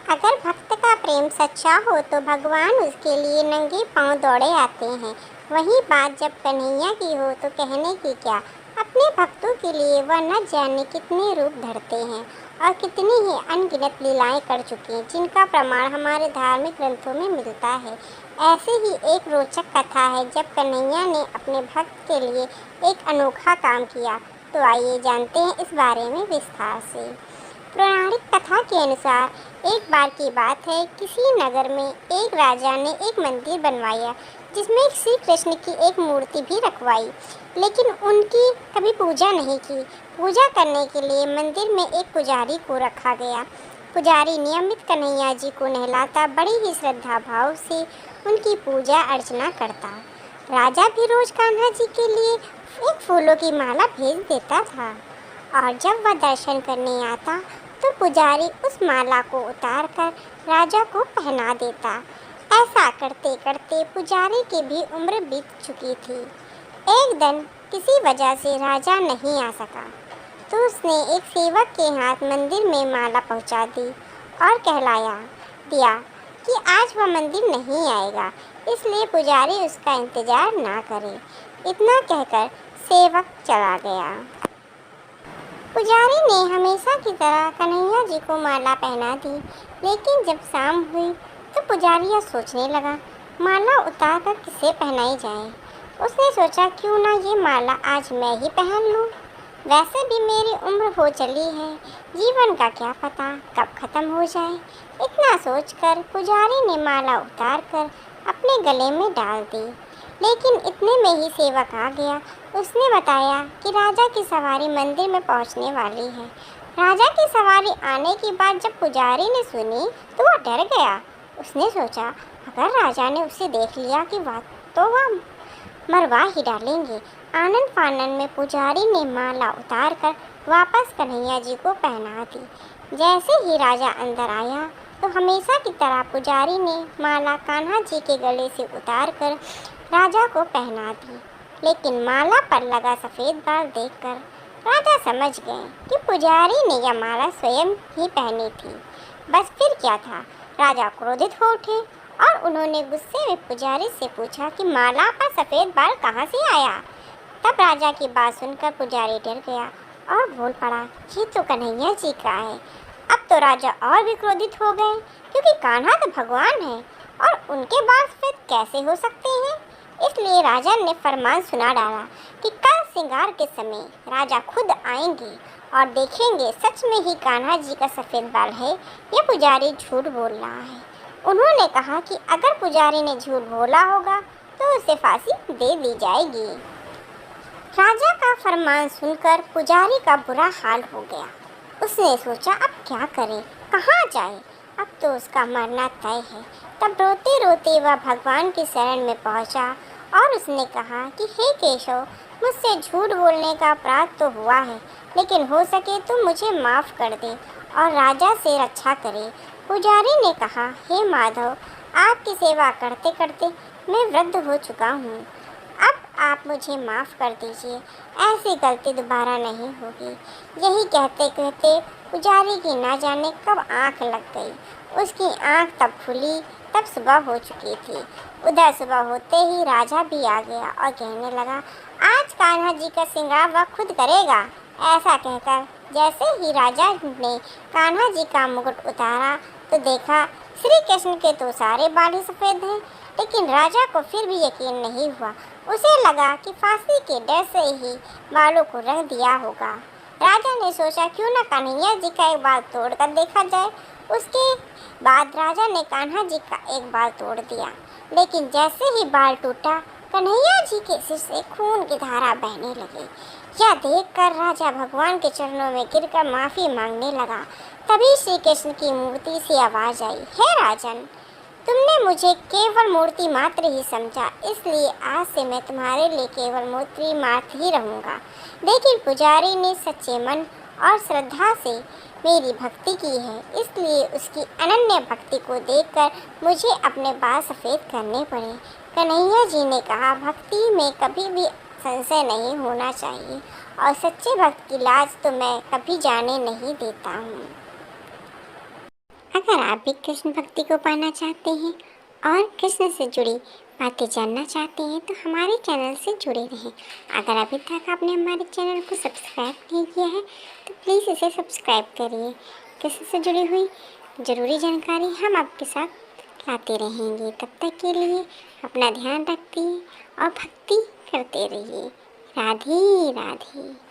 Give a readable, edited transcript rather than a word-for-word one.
अगर भक्त का प्रेम सच्चा हो तो भगवान उसके लिए नंगे पांव दौड़े आते हैं। वही बात जब कन्हैया की हो तो कहने की क्या। अपने भक्तों के लिए वह न जाने कितने रूप धरते हैं और कितनी ही अनगिनत लीलाएं कर चुके हैं, जिनका प्रमाण हमारे धार्मिक ग्रंथों में मिलता है। ऐसे ही एक रोचक कथा है जब कन्हैया ने अपने भक्त के लिए एक अनोखा काम किया। तो आइए जानते हैं इस बारे में विस्तार से। पौराणिक कथा के अनुसार एक बार की बात है, किसी नगर में एक राजा ने एक मंदिर बनवाया जिसमें श्री कृष्ण की एक मूर्ति भी रखवाई, लेकिन उनकी कभी पूजा नहीं की। पूजा करने के लिए मंदिर में एक पुजारी को रखा गया। पुजारी नियमित कन्हैया जी को नहलाता, बड़ी ही श्रद्धा भाव से उनकी पूजा अर्चना करता। राजा भी रोज कान्हा जी के लिए एक फूलों की माला भेज देता था और जब वह दर्शन करने आता तो पुजारी उस माला को उतारकर राजा को पहना देता। ऐसा करते करते पुजारी की भी उम्र बीत चुकी थी। एक दिन किसी वजह से राजा नहीं आ सका तो उसने एक सेवक के हाथ मंदिर में माला पहुंचा दी और कहलाया दिया कि आज वह मंदिर नहीं आएगा, इसलिए पुजारी उसका इंतजार ना करे। इतना कहकर सेवक चला गया। पुजारी ने हमेशा की तरह कन्हैया जी को माला पहना दी, लेकिन जब शाम हुई तो पुजारी यह सोचने लगा, माला उतार कर किसे पहनाई जाए। उसने सोचा, क्यों ना ये माला आज मैं ही पहन लूं। वैसे भी मेरी उम्र हो चली है, जीवन का क्या पता कब खत्म हो जाए। इतना सोचकर पुजारी ने माला उतार कर अपने गले में डाल दी। लेकिन इतने में ही सेवक आ गया। उसने बताया कि राजा की सवारी मंदिर में पहुंचने वाली है। राजा की सवारी आने की बात जब पुजारी ने सुनी तो वह डर गया। उसने सोचा, अगर राजा ने उसे देख लिया कि बात तो वह मरवा ही डालेंगे। आनन फानन में पुजारी ने माला उतार कर वापस कन्हैया जी को पहना दी। जैसे ही राजा अंदर आया तो हमेशा की तरह पुजारी ने माला कान्हा जी के गले से उतार कर राजा को पहना दी। लेकिन माला पर लगा सफ़ेद बाल देखकर राजा समझ गए कि पुजारी ने यह माला स्वयं ही पहनी थी। बस फिर क्या था, राजा क्रोधित हो उठे और उन्होंने गुस्से में पुजारी से पूछा कि माला पर सफ़ेद बाल कहाँ से आया। तब राजा की बात सुनकर पुजारी डर गया और बोल पड़ा, ये तो कन्हैया जी का है। अब तो राजा और भी क्रोधित हो गए, क्योंकि कान्हा तो भगवान है और उनके बाल सफ़ेद कैसे हो सकते हैं। इसलिए राजा ने फरमान सुना डाला कि कल श्रृंगार के समय राजा खुद आएंगे और देखेंगे सच में ही कान्हा जी का सफ़ेद बाल है या पुजारी झूठ बोल रहा है। उन्होंने कहा कि अगर पुजारी ने झूठ बोला होगा तो उसे फांसी दे दी जाएगी। राजा का फरमान सुनकर पुजारी का बुरा हाल हो गया। उसने सोचा, अब क्या करे, कहाँ जाए, अब तो उसका मरना तय है। तब रोते रोते वह भगवान की शरण में पहुंचा और उसने कहा कि हे केशव, मुझसे झूठ बोलने का अपराध तो हुआ है, लेकिन हो सके तो मुझे माफ़ कर दे और राजा से रक्षा करे। पुजारी ने कहा, हे माधव, आपकी सेवा करते करते मैं वृद्ध हो चुका हूँ, अब आप मुझे माफ़ कर दीजिए, ऐसी गलती दोबारा नहीं होगी। यही कहते कहते पुजारी की ना जाने कब आँख लग गई। उसकी आँख तब खुली तब सुबह हो चुकी थी। उधर सुबह होते ही राजा भी आ गया और कहने लगा, आज कान्हा जी का श्रृंगार वह खुद करेगा। ऐसा कहकर जैसे ही राजा ने कान्हा जी का मुकुट उतारा तो देखा श्री कृष्ण के तो सारे बाल ही सफ़ेद हैं। लेकिन राजा को फिर भी यकीन नहीं हुआ। उसे लगा कि फांसी के डर से ही बालों को रंग दिया होगा। राजा ने सोचा, क्यों ना कन्हैया जी का एक बाल तोड़ कर देखा जाए। उसके बाद राजा ने कान्हा जी का एक बाल तोड़ दिया, लेकिन जैसे ही बाल टूटा कन्हैया जी के सिर से खून की धारा बहने लगी। यह देखकर राजा भगवान के चरणों में गिरकर माफ़ी मांगने लगा। तभी श्री कृष्ण की मूर्ति से आवाज़ आई, हे राजन, तुमने मुझे केवल मूर्ति मात्र ही समझा, इसलिए आज से मैं तुम्हारे लिए केवल मूर्ति मात्र ही रहूँगा। लेकिन पुजारी ने सच्चे मन और श्रद्धा से मेरी भक्ति की है, इसलिए उसकी अनन्य भक्ति को देखकर मुझे अपने बाल सफ़ेद करने पड़े। कन्हैया जी ने कहा, भक्ति में कभी भी संशय नहीं होना चाहिए और सच्चे भक्त की लाज तो मैं कभी जाने नहीं देता हूँ। अगर आप भी कृष्ण भक्ति को पाना चाहते हैं और कृष्ण से जुड़ी बातें जानना चाहते हैं तो हमारे चैनल से जुड़े रहें। अगर अभी तक आपने हमारे चैनल को सब्सक्राइब नहीं किया है तो प्लीज़ इसे सब्सक्राइब करिए। कृष्ण से जुड़ी हुई ज़रूरी जानकारी हम आपके साथ लाते रहेंगे। तब तक के लिए अपना ध्यान रखिए और भक्ति करते रहिए। राधे राधे।